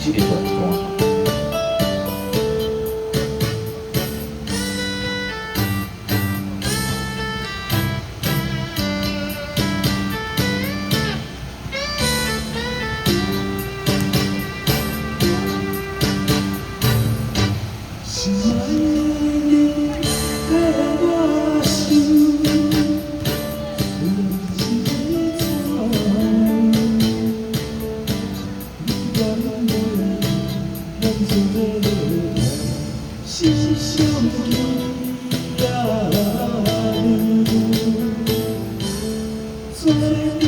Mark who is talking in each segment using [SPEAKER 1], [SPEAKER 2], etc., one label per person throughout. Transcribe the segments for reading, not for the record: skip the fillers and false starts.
[SPEAKER 1] 这个段段。
[SPEAKER 2] 心爱的陪我想，心相依啊，做阵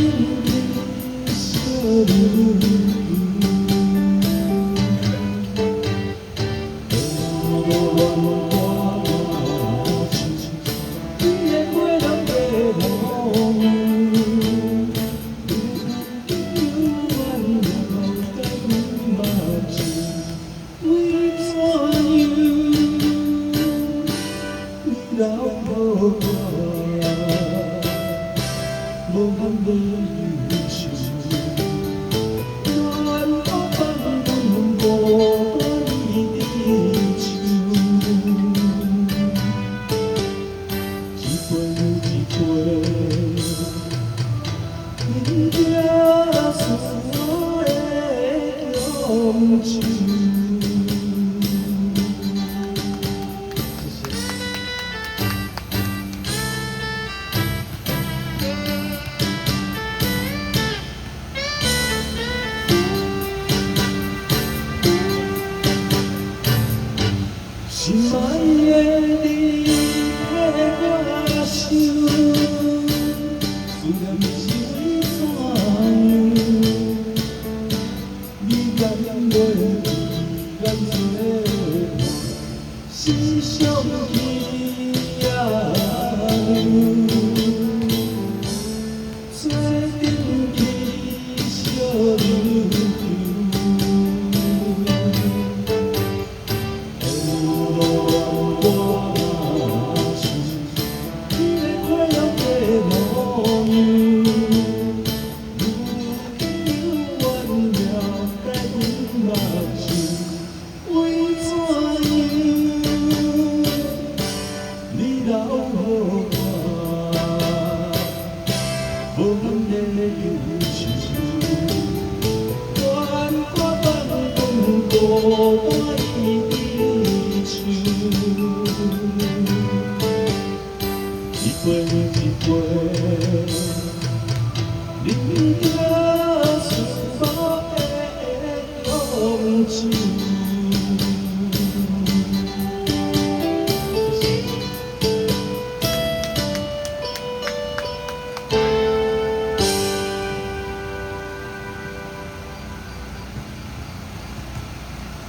[SPEAKER 2] 的小人。老无无限的忧愁，愿我放任无你的手，一杯一杯，饮着所的乡愁。心爱的你陪我想，思念是为怎样？你甘袂咱做心相依啊，做阵的小人。无限的忧愁，愿我放任孤单的手，一杯一杯，饮着思索的乡愁。